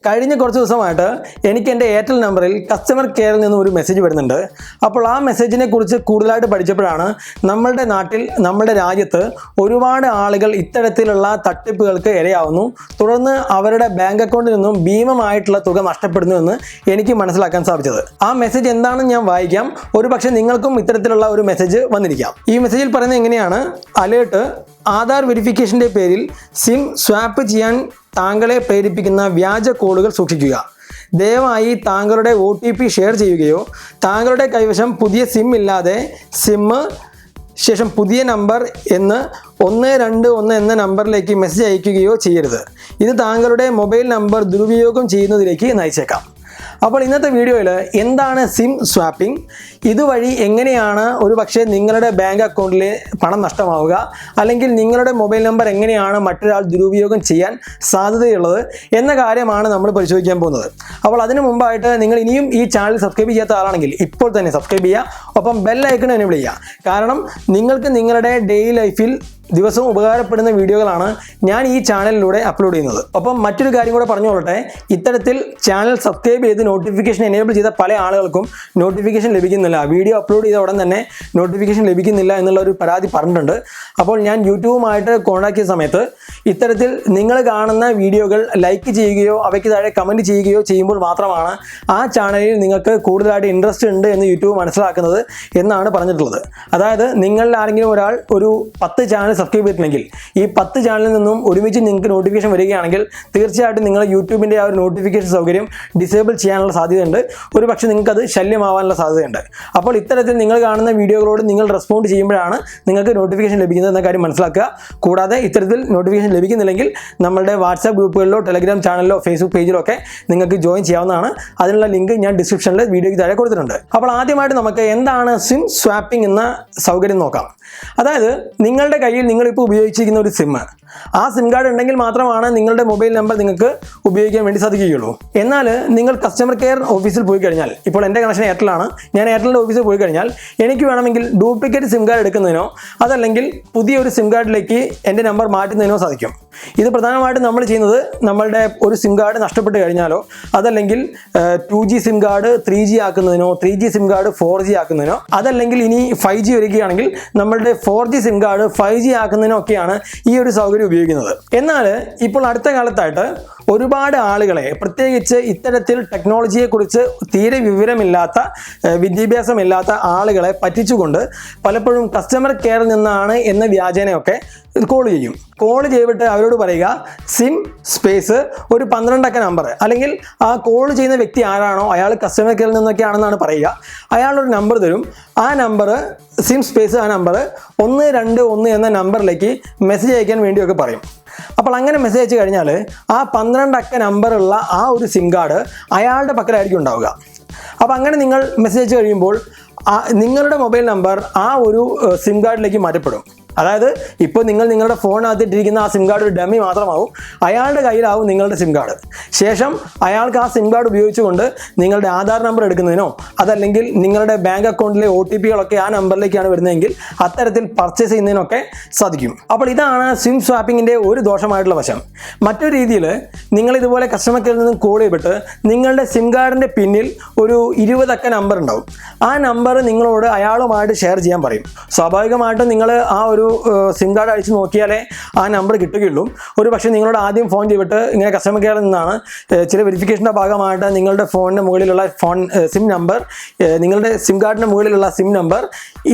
കഴിഞ്ഞ കുറച്ച് ദിവസമായിട്ട് എനിക്ക് എൻ്റെ എയർടെൽ നമ്പറിൽ കസ്റ്റമർ കെയറിൽ നിന്നും ഒരു മെസ്സേജ് വരുന്നുണ്ട്. അപ്പോൾ ആ മെസ്സേജിനെ കുറിച്ച് കൂടുതലായിട്ട് പഠിച്ചപ്പോഴാണ് നമ്മളുടെ നാട്ടിൽ, നമ്മുടെ രാജ്യത്ത് ഒരുപാട് ആളുകൾ ഇത്തരത്തിലുള്ള തട്ടിപ്പുകൾക്ക് ഇരയാവുന്നു. തുടർന്ന് അവരുടെ ബാങ്ക് അക്കൗണ്ടിൽ നിന്നും ഭീമമായിട്ടുള്ള തുക നഷ്ടപ്പെടുന്നു എന്ന് എനിക്ക് മനസ്സിലാക്കാൻ സാധിച്ചത്. ആ മെസ്സേജ് എന്താണെന്ന് ഞാൻ വായിക്കാം. ഒരു പക്ഷേ നിങ്ങൾക്കും ഇത്തരത്തിലുള്ള ഒരു മെസ്സേജ് വന്നിരിക്കാം. ഈ മെസ്സേജിൽ പറയുന്നത് എങ്ങനെയാണ്: അലേർട്ട്, ആധാർ വെരിഫിക്കേഷൻ്റെ പേരിൽ സിം സ്വാപ്പ് ചെയ്യാൻ താങ്കളെ പ്രേരിപ്പിക്കുന്ന വ്യാജ കോളുകൾ സൂക്ഷിക്കുക. ദയവായി താങ്കളുടെ OTP ഷെയർ ചെയ്യുകയോ താങ്കളുടെ കൈവശം പുതിയ സിം ഇല്ലാതെ ശേഷം പുതിയ നമ്പർ എന്ന് 121 എന്ന നമ്പറിലേക്ക് മെസ്സേജ് അയക്കുകയോ ചെയ്യരുത്. ഇത് താങ്കളുടെ മൊബൈൽ നമ്പർ ദുരുപയോഗം ചെയ്യുന്നതിലേക്ക് നയിച്ചേക്കാം. അപ്പോൾ ഇന്നത്തെ വീഡിയോയിൽ എന്താണ് സിം സ്വാപ്പിംഗ്, ഇതുവഴി എങ്ങനെയാണ് ഒരു പക്ഷേ നിങ്ങളുടെ ബാങ്ക് അക്കൗണ്ടിൽ പണം നഷ്ടമാവുക, അല്ലെങ്കിൽ നിങ്ങളുടെ മൊബൈൽ നമ്പർ എങ്ങനെയാണ് മറ്റൊരാൾ ദുരുപയോഗം ചെയ്യാൻ സാധ്യതയുള്ളത് എന്ന കാര്യമാണ് നമ്മൾ പരിശോധിക്കാൻ പോകുന്നത്. അപ്പോൾ അതിനു മുമ്പായിട്ട് നിങ്ങൾ ഇനിയും ഈ ചാനൽ സബ്സ്ക്രൈബ് ചെയ്യാത്ത ആളാണെങ്കിൽ ഇപ്പോൾ തന്നെ സബ്സ്ക്രൈബ് ചെയ്യുക, ഒപ്പം ബെൽ ഐക്കൺ എനേബിൾ ചെയ്യുക. കാരണം നിങ്ങൾക്ക് നിങ്ങളുടെ ഡെയിലി ലൈഫിൽ ദിവസവും ഉപകാരപ്പെടുന്ന വീഡിയോകളാണ് ഞാൻ ഈ ചാനലിലൂടെ അപ്ലോഡ് ചെയ്യുന്നത്. ഒപ്പം മറ്റൊരു കാര്യം കൂടെ പറഞ്ഞുകൊള്ളട്ടെ, ഇത്തരത്തിൽ ചാനൽ സബ്സ്ക്രൈബ് ചെയ്ത് നോട്ടിഫിക്കേഷൻ എനേബിൾ ചെയ്ത പല ആളുകൾക്കും നോട്ടിഫിക്കേഷൻ ലഭിക്കുന്നില്ല, വീഡിയോ അപ്ലോഡ് ചെയ്ത ഉടൻ തന്നെ നോട്ടിഫിക്കേഷൻ ലഭിക്കുന്നില്ല എന്നുള്ള ഒരു പരാതി പറഞ്ഞിട്ടുണ്ട്. അപ്പോൾ ഞാൻ യൂട്യൂബുമായിട്ട് കോൺടാക്ട് ചെയ്ത സമയത്ത് ഇത്തരത്തിൽ നിങ്ങൾ കാണുന്ന വീഡിയോകൾ ലൈക്ക് ചെയ്യുകയോ അവയ്ക്ക് താഴെ കമൻറ്റ് ചെയ്യുകയോ ചെയ്യുമ്പോൾ മാത്രമാണ് ആ ചാനലിൽ നിങ്ങൾക്ക് കൂടുതലായിട്ട് ഇൻട്രസ്റ്റ് ഉണ്ട് എന്ന് യൂട്യൂബ് മനസ്സിലാക്കുന്നത് എന്നാണ് പറഞ്ഞിട്ടുള്ളത്. അതായത് നിങ്ങളിൽ ആരെങ്കിലും ഒരാൾ ഒരു 10 ചാനൽ സബ്സ്ക്രൈബ് ചെയ്തിട്ടുണ്ടെങ്കിൽ ഈ 10 ചാനലിൽ നിന്നും ഒരുമിച്ച് നിങ്ങൾക്ക് നോട്ടിഫിക്കേഷൻ വരികയാണെങ്കിൽ തീർച്ചയായിട്ടും നിങ്ങൾ യൂട്യൂബിൻ്റെ ആ ഒരു നോട്ടിഫിക്കേഷൻ സൗകര്യം ഡിസേബിൾ ചെയ്യാനുള്ള സാധ്യതയുണ്ട്. ഒരു പക്ഷേ നിങ്ങൾക്കത് ശല്യമാവാനുള്ള സാധ്യതയുണ്ട്. അപ്പോൾ ഇത്തരത്തിൽ നിങ്ങൾ കാണുന്ന വീഡിയോകളോട് നിങ്ങൾ റെസ്പോണ്ട് ചെയ്യുമ്പോഴാണ് നിങ്ങൾക്ക് നോട്ടിഫിക്കേഷൻ ലഭിക്കുന്നത് എന്ന കാര്യം മനസ്സിലാക്കുക. കൂടാതെ ഇത്തരത്തിൽ നോട്ടിഫിക്കേഷൻ ലഭിക്കുന്നില്ലെങ്കിൽ നമ്മളുടെ വാട്സാപ്പ് ഗ്രൂപ്പുകളിലോ ടെലഗ്രാം ചാനലിലോ ഫേസ്ബുക്ക് പേജിലോ ഒക്കെ നിങ്ങൾക്ക് ജോയിൻ ചെയ്യാവുന്നതാണ്. അതിനുള്ള ലിങ്ക് ഞാൻ ഡിസ്ക്രിപ്ഷനിൽ വീഡിയോയ്ക്ക് താഴെ കൊടുത്തിട്ടുണ്ട്. അപ്പോൾ ആദ്യമായിട്ട് നമുക്ക് എന്താണ് സിം സ്വാപ്പിംഗ് എന്ന സൗകര്യം നോക്കാം. അതായത് നിങ്ങളുടെ കയ്യിൽ നിങ്ങളിപ്പോൾ ഉപയോഗിച്ചിരിക്കുന്ന ഒരു സിം, ആ സിം കാർഡ് ഉണ്ടെങ്കിൽ മാത്രമാണ് നിങ്ങളുടെ മൊബൈൽ നമ്പർ നിങ്ങൾക്ക് ഉപയോഗിക്കാൻ വേണ്ടി സാധിക്കുകയുള്ളൂ. എന്നാൽ നിങ്ങൾ കസ്റ്റമർ കെയർ ഓഫീസിൽ പോയി കഴിഞ്ഞാൽ, ഇപ്പോൾ എൻ്റെ കണക്ഷൻ എയർടെലാണ്, ഞാൻ എയർടെലിൻ്റെ ഓഫീസിൽ പോയി കഴിഞ്ഞാൽ എനിക്ക് വേണമെങ്കിൽ ഡ്യൂപ്ലിക്കേറ്റ് സിം കാർഡ് എടുക്കുന്നതിനോ അതല്ലെങ്കിൽ പുതിയൊരു സിം കാർഡിലേക്ക് എൻ്റെ നമ്പർ മാറ്റുന്നതിനോ സാധിക്കും. ഇത് പ്രധാനമായിട്ടും നമ്മൾ ചെയ്യുന്നത് നമ്മളുടെ ഒരു സിം കാർഡ് നഷ്ടപ്പെട്ട് കഴിഞ്ഞാലോ അതല്ലെങ്കിൽ 2G SIM card 3G ആക്കുന്നതിനോ 3G SIM card 4G ആക്കുന്നതിനോ അതല്ലെങ്കിൽ ഇനി 5G വരികയാണെങ്കിൽ നമ്മളുടെ 4G സിം കാർഡ് 5G ആക്കുന്നതിനോ ഒക്കെയാണ് ഈ ഒരു സൗകര്യം ഉപയോഗിക്കുന്നത്. എന്നാൽ ഇപ്പോൾ അടുത്ത കാലത്തായിട്ട് ഒരുപാട് ആളുകളെ, പ്രത്യേകിച്ച് ഇത്തരത്തിൽ ടെക്നോളജിയെക്കുറിച്ച് തീരെ വിവരമില്ലാത്ത, വിദ്യാഭ്യാസമില്ലാത്ത ആളുകളെ പറ്റിച്ചുകൊണ്ട് പലപ്പോഴും കസ്റ്റമർ കെയറിൽ നിന്നാണ് എന്ന വ്യാജേനയൊക്കെ കോൾ ചെയ്യും. കോൾ ചെയ്തിട്ട് അവരോട് പറയുക സിം സ്പേസ് ഒരു 12 അക്ക നമ്പർ, അല്ലെങ്കിൽ ആ കോൾ ചെയ്യുന്ന വ്യക്തി ആരാണോ അയാൾ കസ്റ്റമർ കെയറിൽ നിന്നൊക്കെ ആണെന്നാണ് പറയുക. അയാളൊരു നമ്പർ തരും. ആ നമ്പർ സിം സ്പേസ് ആ നമ്പർ 121 എന്ന നമ്പറിലേക്ക് മെസ്സേജ് അയക്കാൻ വേണ്ടിയൊക്കെ പറയും. അപ്പോൾ അങ്ങനെ മെസ്സേജ് അയച്ചു കഴിഞ്ഞാൽ ആ 12 അക്ക നമ്പറുള്ള ആ ഒരു സിം കാർഡ് അയാളുടെ പക്കലായിരിക്കും ഉണ്ടാവുക. അപ്പോൾ അങ്ങനെ നിങ്ങൾ മെസ്സേജ് അയച്ചു കഴിയുമ്പോൾ നിങ്ങളുടെ മൊബൈൽ നമ്പർ ആ ഒരു സിം കാർഡിലേക്ക് മാറ്റപ്പെടും. അതായത് ഇപ്പോൾ നിങ്ങളുടെ ഫോണിനകത്തിട്ടിരിക്കുന്ന ആ സിം കാർഡ് ഒരു ഡമ്മി മാത്രമാവും, അയാളുടെ കയ്യിലാവും നിങ്ങളുടെ സിം കാർഡ്. ശേഷം അയാൾക്ക് ആ സിം കാർഡ് ഉപയോഗിച്ചുകൊണ്ട് നിങ്ങളുടെ ആധാർ നമ്പർ എടുക്കുന്നതിനോ അതല്ലെങ്കിൽ നിങ്ങളുടെ ബാങ്ക് അക്കൗണ്ടിലെ OTPകളൊക്കെ ആ നമ്പറിലേക്കാണ് വരുന്നതെങ്കിൽ അത്തരത്തിൽ പർച്ചേസ് ചെയ്യുന്നതിനൊക്കെ സാധിക്കും. അപ്പോൾ ഇതാണ് സിം സ്വാപ്പിങ്ങിൻ്റെ ഒരു ദോഷമായിട്ടുള്ള വശം. മറ്റൊരു രീതിയിൽ നിങ്ങൾ ഇതുപോലെ കസ്റ്റമർ കെയറിൽ നിന്ന് കോൾ ചെയ്തിട്ട് നിങ്ങളുടെ സിം കാർഡിൻ്റെ പിന്നിൽ ഒരു 20 അക്ക നമ്പർ ഉണ്ടാവും. ആ നമ്പർ നിങ്ങളോട് അയാളുമായിട്ട് ഷെയർ ചെയ്യാൻ പറയും. സ്വാഭാവികമായിട്ടും നിങ്ങൾ ആ ഒരു സിം കാർഡ് അടിച്ച് നോക്കിയാലേ ആ നമ്പർ കിട്ടുകയുള്ളൂ. ഒരു പക്ഷേ നിങ്ങളോട് ആദ്യം ഫോൺ ചെയ്തിട്ട് ഇങ്ങനെ കസ്റ്റമർ കെയറിൽ നിന്നാണ് ചില വെരിഫിക്കേഷൻ്റെ ഭാഗമായിട്ട് നിങ്ങളുടെ ഫോണിൻ്റെ മുകളിലുള്ള സിം നമ്പർ, നിങ്ങളുടെ സിം കാർഡിൻ്റെ മുകളിലുള്ള സിം നമ്പർ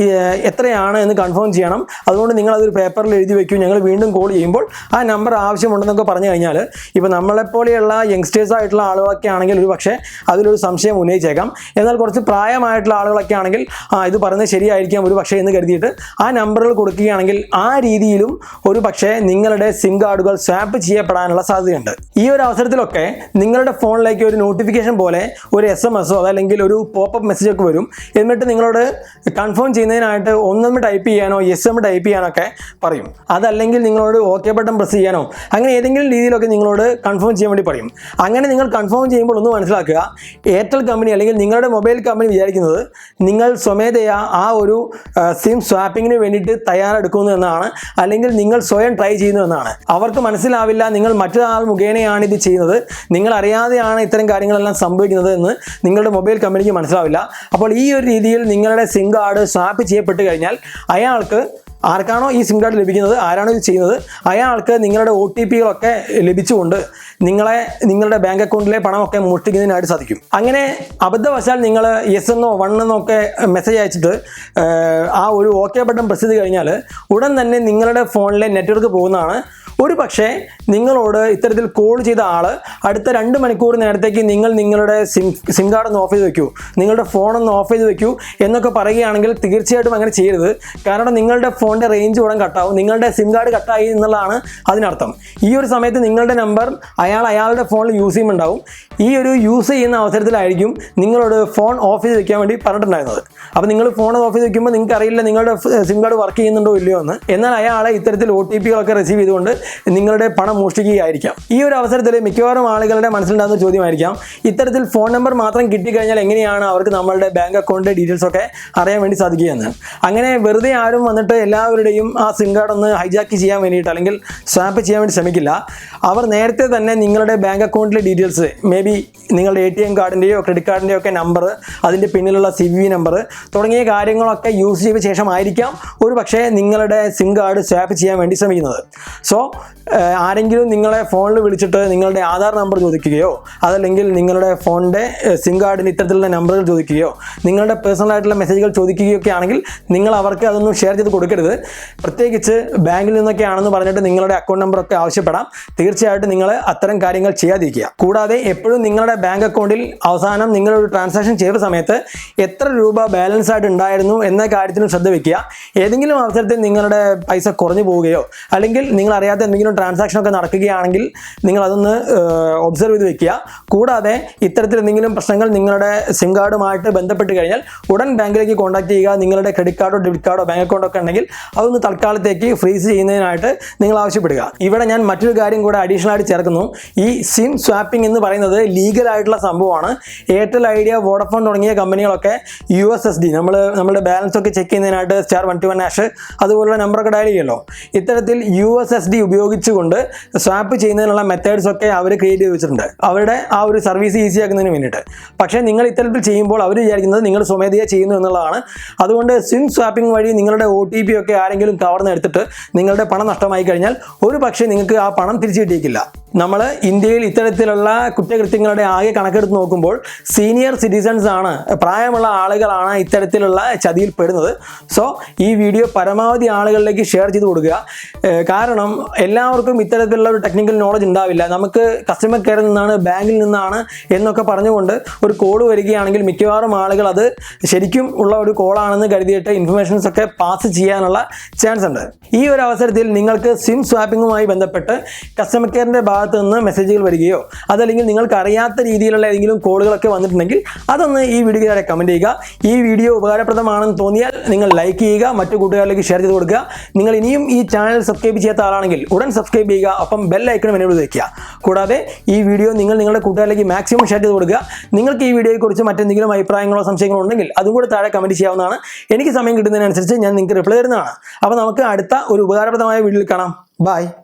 എത്രയാണ് എന്ന് കൺഫേം ചെയ്യണം. അതുകൊണ്ട് നിങ്ങളതൊരു പേപ്പറിൽ എഴുതി വയ്ക്കും. ഞങ്ങൾ വീണ്ടും കോൾ ചെയ്യുമ്പോൾ ആ നമ്പർ ആവശ്യമുണ്ടെന്നൊക്കെ പറഞ്ഞു കഴിഞ്ഞാൽ ഇപ്പോൾ നമ്മളെപ്പോലെയുള്ള യങ്സ്റ്റേഴ്സ് ആയിട്ടുള്ള ആളുകളൊക്കെ ആണെങ്കിൽ ഒരു പക്ഷേ അതിലൊരു സംശയം ഉന്നയിച്ചേക്കാം. എന്നാൽ കുറച്ച് പ്രായമായിട്ടുള്ള ആളുകളൊക്കെ ആണെങ്കിൽ ഇത് പറയുന്നത് ശരിയായിരിക്കാം ഒരു പക്ഷേ എന്ന് കരുതിയിട്ട് ആ നമ്പറുകൾ കൊടുക്കുകയാണെങ്കിൽ ആ രീതിയിലും ഒരു പക്ഷേ നിങ്ങളുടെ സിം കാർഡുകൾ സ്വാപ്പ് ചെയ്യപ്പെടാനുള്ള സാധ്യതയുണ്ട്. ഈ ഒരു അവസരത്തിലൊക്കെ നിങ്ങളുടെ ഫോണിലേക്ക് ഒരു നോട്ടിഫിക്കേഷൻ പോലെ ഒരു SMS അതല്ലെങ്കിൽ ഒരു പോപ്പപ്പ് മെസ്സേജ് ഒക്കെ വരും. എന്നിട്ട് നിങ്ങളോട് കൺഫേം ചെയ്യുന്നതിനായിട്ട് ഒന്നും ടൈപ്പ് ചെയ്യാനോ SM ടൈപ്പ് ചെയ്യാനൊക്കെ പറയും. അതല്ലെങ്കിൽ നിങ്ങളോട് OK ബട്ടൺ പ്രസ് ചെയ്യാനോ അങ്ങനെ ഏതെങ്കിലും രീതിയിലൊക്കെ നിങ്ങളോട് കൺഫേം ചെയ്യാൻ വേണ്ടി പറയും. അങ്ങനെ നിങ്ങൾ കൺഫേം ചെയ്യുമ്പോൾ ഒന്ന് മനസ്സിലാക്കുക, എയർടെൽ കമ്പനി അല്ലെങ്കിൽ നിങ്ങളുടെ മൊബൈൽ കമ്പനി വിചാരിക്കുന്നത് നിങ്ങൾ സ്വമേധയാ ആ ഒരു സിം സ്വാപ്പിങ്ങിന് വേണ്ടിയിട്ട് തയ്യാറെടുക്കും എടുക്കുന്നു എന്നാണ്, അല്ലെങ്കിൽ നിങ്ങൾ സ്വയം ട്രൈ ചെയ്യുന്നു എന്നാണ്. അവർക്ക് മനസ്സിലാവില്ല നിങ്ങൾ മറ്റൊരാൾ മുഖേനയാണ് ഇത് ചെയ്യുന്നത്, നിങ്ങൾ അറിയാതെയാണ് ഇത്തരം കാര്യങ്ങളെല്ലാം സംഭവിക്കുന്നത് എന്ന് നിങ്ങളുടെ മൊബൈൽ കമ്പനിക്ക് മനസ്സിലാവില്ല. അപ്പോൾ ഈ ഒരു രീതിയിൽ നിങ്ങളുടെ സിം കാർഡ് സ്വാപ്പ് ചെയ്യപ്പെട്ട് കഴിഞ്ഞാൽ അയാൾക്ക്, ആർക്കാണോ ഈ സിം കാർഡ് ലഭിക്കുന്നത്, ആരാണോ ഇത് ചെയ്യുന്നത്, അയാൾക്ക് നിങ്ങളുടെ OTP ലഭിച്ചുകൊണ്ട് നിങ്ങളുടെ ബാങ്ക് അക്കൗണ്ടിലെ പണമൊക്കെ മോഷ്ടിക്കുന്നതിനായിട്ട് സാധിക്കും. അങ്ങനെ അബദ്ധവശാൽ നിങ്ങൾ യെസ് എന്നോ 1 എന്നോ ഒക്കെ മെസ്സേജ് അയച്ചിട്ട് ആ ഒരു ഓക്കെ ബട്ടൺ പ്രസ് ചെയ്ത് കഴിഞ്ഞാൽ ഉടൻ തന്നെ നിങ്ങളുടെ ഫോണിലെ നെറ്റ്വർക്ക് പോകുന്നതാണ്. ഒരു പക്ഷേ നിങ്ങളോട് ഇത്തരത്തിൽ കോൾ ചെയ്ത ആൾ അടുത്ത 2 മണിക്കൂർ നേരത്തേക്ക് നിങ്ങളുടെ സിം കാർഡ് ഒന്ന് ഓഫ് ചെയ്ത് വെക്കൂ, നിങ്ങളുടെ ഫോണൊന്ന് ഓഫ് ചെയ്ത് വെക്കൂ എന്നൊക്കെ പറയുകയാണെങ്കിൽ തീർച്ചയായിട്ടും അങ്ങനെ ചെയ്യരുത്. കാരണം നിങ്ങളുടെ ഫോണിൻ്റെ റേഞ്ച് ഉടൻ കട്ടാവും, നിങ്ങളുടെ സിം കാർഡ് കട്ടായി എന്നുള്ളതാണ് അതിനർത്ഥം. ഈ ഒരു സമയത്ത് നിങ്ങളുടെ നമ്പർ അയാളുടെ ഫോണിൽ യൂസ് ചെയ്യുന്നുണ്ടാവും. ഈ ഒരു യൂസ് ചെയ്യുന്ന അവസരത്തിലായിരിക്കും നിങ്ങളോട് ഫോൺ ഓഫ് ചെയ്ത് വെക്കാൻ വേണ്ടി പറഞ്ഞിട്ടുണ്ടായിരുന്നത്. അപ്പോൾ നിങ്ങൾ ഫോൺ ഓഫ് ചെയ്ത് വെക്കുമ്പോൾ നിങ്ങൾക്ക് അറിയില്ല നിങ്ങളുടെ സിം കാർഡ് വർക്ക് ചെയ്യുന്നുണ്ടോ ഇല്ലയോ എന്ന്. എന്നാൽ അയാളെ ഇത്തരത്തിൽ OTP റിസീവ് ചെയ്തുകൊണ്ട് നിങ്ങളുടെ പണം മോഷ്ടിക്കുകയായിരിക്കാം. ഈ ഒരു അവസരത്തിൽ മിക്കവാറും ആളുകളുടെ മനസ്സിലുണ്ടാകുന്ന ചോദ്യമായിരിക്കാം, ഇത്തരത്തിൽ ഫോൺ നമ്പർ മാത്രം കിട്ടിക്കഴിഞ്ഞാൽ എങ്ങനെയാണ് അവർക്ക് നമ്മളുടെ ബാങ്ക് അക്കൗണ്ടിൻ്റെ ഡീറ്റെയിൽസ് ഒക്കെ അറിയാൻ വേണ്ടി സാധിക്കുകയെന്ന്. അങ്ങനെ വെറുതെ ആരും വന്നിട്ട് എല്ലാവരുടെയും ആ സിം കാർഡ് ഒന്ന് ഹൈജാക്ക് ചെയ്യാൻ വേണ്ടിയിട്ട് അല്ലെങ്കിൽ സ്വാപ്പ് ചെയ്യാൻ വേണ്ടി ശ്രമിക്കില്ല. അവർ നേരത്തെ തന്നെ നിങ്ങളുടെ ബാങ്ക് അക്കൗണ്ടിലെ ഡീറ്റെയിൽസ്, മേ ബി നിങ്ങളുടെ ATM കാർഡിൻ്റെയോ ക്രെഡിറ്റ് കാർഡിൻ്റെയോ ഒക്കെ നമ്പർ, അതിൻ്റെ പിന്നിലുള്ള CVV നമ്പർ തുടങ്ങിയ കാര്യങ്ങളൊക്കെ യൂസ് ചെയ്ത ശേഷമായിരിക്കാം ഒരു പക്ഷേ നിങ്ങളുടെ സിം കാർഡ് സ്വാപ്പ് ചെയ്യാൻ വേണ്ടി ശ്രമിക്കുന്നത്. സോ ആരെങ്കിലും നിങ്ങളെ ഫോണിൽ വിളിച്ചിട്ട് നിങ്ങളുടെ ആധാർ നമ്പർ ചോദിക്കുകയോ അതല്ലെങ്കിൽ നിങ്ങളുടെ ഫോണിൻ്റെ സിം കാർഡിന് ഇത്തരത്തിലുള്ള നമ്പറുകൾ ചോദിക്കുകയോ നിങ്ങളുടെ പേഴ്സണൽ ആയിട്ടുള്ള മെസ്സേജുകൾ ചോദിക്കുകയോ ഒക്കെ ആണെങ്കിൽ നിങ്ങൾ അവർക്ക് അതൊന്നും ഷെയർ ചെയ്ത് കൊടുക്കരുത്. പ്രത്യേകിച്ച് ബാങ്കിൽ നിന്നൊക്കെ ആണെന്ന് പറഞ്ഞിട്ട് നിങ്ങളുടെ അക്കൗണ്ട് നമ്പറൊക്കെ ആവശ്യപ്പെടാം. തീർച്ചയായിട്ടും നിങ്ങൾ അത്തരം കാര്യങ്ങൾ ചെയ്യാതിരിക്കുക. കൂടാതെ എപ്പോഴും നിങ്ങളുടെ ബാങ്ക് അക്കൗണ്ടിൽ അവസാനം നിങ്ങളൊരു ട്രാൻസാക്ഷൻ ചെയ്ത സമയത്ത് എത്ര രൂപ ബാലൻസ് ആയിട്ട് ഉണ്ടായിരുന്നു എന്ന കാര്യത്തിലും ശ്രദ്ധ വയ്ക്കുക. ഏതെങ്കിലും അവസരത്തിൽ നിങ്ങളുടെ പൈസ കുറഞ്ഞു പോവുകയോ അല്ലെങ്കിൽ നിങ്ങൾ അറിയാത്ത എന്തെങ്കിലും ട്രാൻസാക്ഷനൊക്കെ നടക്കുകയാണെങ്കിൽ നിങ്ങൾ അതൊന്ന് ഒബ്സർവ് ചെയ്ത് വെക്കുക. കൂടാതെ ഇത്തരത്തിൽ എന്തെങ്കിലും പ്രശ്നങ്ങൾ നിങ്ങളുടെ സിം കാർഡുമായിട്ട് ബന്ധപ്പെട്ട് കഴിഞ്ഞാൽ ഉടൻ ബാങ്കിലേക്ക് കോൺടാക്ട് ചെയ്യുക. നിങ്ങളുടെ ക്രെഡിറ്റ് കാർഡോ ഡെബിറ്റ് കാർഡോ ബാങ്ക് അക്കൗണ്ടോ ഒക്കെ ഉണ്ടെങ്കിൽ അതൊന്ന് തൽക്കാലത്തേക്ക് ഫ്രീസ് ചെയ്യുന്നതിനായിട്ട് നിങ്ങൾ ആവശ്യപ്പെടുക. ഇവിടെ ഞാൻ മറ്റൊരു കാര്യം കൂടെ അഡീഷണൽ ആയിട്ട് ചേർക്കുന്നു. ഈ സിം സ്വാപ്പിംഗ് എന്ന് പറയുന്നത് ലീഗലായിട്ടുള്ള സംഭവമാണ്. എയർടെൽ, ഐഡിയ, വോഡഫോൺ തുടങ്ങിയ കമ്പനികളൊക്കെ USSD നമ്മുടെ ബാലൻസ് ഒക്കെ ചെക്ക് ചെയ്യുന്നതിനായിട്ട് *121# അതുപോലുള്ള നമ്പറൊക്കെ ഡയൽ ചെയ്യുമല്ലോ. ഇത്തരത്തിൽ USSD ഉപയോഗിച്ചുകൊണ്ട് സ്വാപ്പ് ചെയ്യുന്നതിനുള്ള മെത്തേഡ്സ് ഒക്കെ അവർ ക്രിയേറ്റ് ചെയ്ത് വെച്ചിട്ടുണ്ട്, അവരുടെ ആ ഒരു സർവീസ് ഈസി ആക്കുന്നതിന് വേണ്ടിയിട്ട്. പക്ഷേ നിങ്ങൾ ഇത്തരത്തിൽ ചെയ്യുമ്പോൾ അവർ വിചാരിക്കുന്നത് നിങ്ങൾ സ്വമേധയാ ചെയ്യുന്നു എന്നുള്ളതാണ്. അതുകൊണ്ട് സിം സ്വാപ്പിംഗ് വഴി നിങ്ങളുടെ OTP ഒക്കെ ആരെങ്കിലും കവർന്നെടുത്തിട്ട് നിങ്ങളുടെ പണം നഷ്ടമായി കഴിഞ്ഞാൽ ഒരു പക്ഷേ നിങ്ങൾക്ക് ആ പണം തിരിച്ചു കിട്ടിയേക്കില്ല. നമ്മൾ ഇന്ത്യയിൽ ഇത്തരത്തിലുള്ള കുറ്റകൃത്യങ്ങളുടെ ആകെ കണക്കെടുത്ത് നോക്കുമ്പോൾ സീനിയർ സിറ്റിസൺസ് ആണ്, പ്രായമുള്ള ആളുകളാണ് ഇത്തരത്തിലുള്ള ചതിയിൽ പെടുന്നത്. സോ ഈ വീഡിയോ പരമാവധി ആളുകളിലേക്ക് ഷെയർ ചെയ്ത് കൊടുക്കുക. കാരണം എല്ലാവർക്കും ഇത്തരത്തിലുള്ള ഒരു ടെക്നിക്കൽ നോളജ് ഉണ്ടാവില്ല. നമുക്ക് കസ്റ്റമർ കെയറിൽ നിന്നാണ്, ബാങ്കിൽ നിന്നാണ് എന്നൊക്കെ പറഞ്ഞുകൊണ്ട് ഒരു കോൾ വരികയാണെങ്കിൽ മിക്കവാറും ആളുകൾ അത് ശരിക്കും ഉള്ള ഒരു കോളാണെന്ന് കരുതിയിട്ട് ഇൻഫർമേഷൻസ് ഒക്കെ പാസ് ചെയ്യാനുള്ള ചാൻസ് ഉണ്ട്. ഈ ഒരു അവസരത്തിൽ നിങ്ങൾക്ക് സിം സ്വാപ്പിങ്ങുമായി ബന്ധപ്പെട്ട് കസ്റ്റമർ കെയറിൻ്റെ ഭാഗത്ത് നിന്ന് മെസ്സേജുകൾ വരികയോ അതല്ലെങ്കിൽ നിങ്ങൾക്ക് അറിയാത്ത രീതിയിലുള്ള ഏതെങ്കിലും കോളുകളൊക്കെ വന്നിട്ടുണ്ടെങ്കിൽ അതൊന്ന് ഈ വീഡിയോയുടെ കമൻറ്റ് ചെയ്യുക. ഈ വീഡിയോ ഉപകാരപ്രദമാണെന്ന് തോന്നിയാൽ നിങ്ങൾ ലൈക്ക് ചെയ്യുക, മറ്റു കൂട്ടുകാരിലേക്ക് ഷെയർ ചെയ്ത് കൊടുക്കുക. നിങ്ങൾ ഇനിയും ഈ ചാനൽ സബ്സ്ക്രൈബ് ചെയ്യാത്ത ആളാണെങ്കിൽ ഉടൻ സബ്സ്ക്രൈബ് ചെയ്യുക, ഒപ്പം ബെൽ ഐക്കൺ എനേബിൾ ചെയ്ത് വയ്ക്കുക. കൂടാതെ ഈ വീഡിയോ നിങ്ങളുടെ കൂട്ടുകാരിലേക്ക് മാക്സിമം ഷെയർ ചെയ്ത് കൊടുക്കുക. നിങ്ങൾക്ക് ഈ വീഡിയോയെക്കുറിച്ച് മറ്റെന്തെങ്കിലും അഭിപ്രായങ്ങളോ സംശയങ്ങളോ ഉണ്ടെങ്കിൽ അതും കൂടി താഴെ കമൻറ്റ് ചെയ്യാവുന്നതാണ്. എനിക്ക് സമയം കിട്ടുന്നതിനനുസരിച്ച് ഞാൻ നിങ്ങൾക്ക് റിപ്ലൈ തരുന്നതാണ്. അപ്പോൾ നമുക്ക് അടുത്ത ഒരു ഉപകാരപ്രദമായ വീഡിയോയിൽ കാണാം. ബൈ.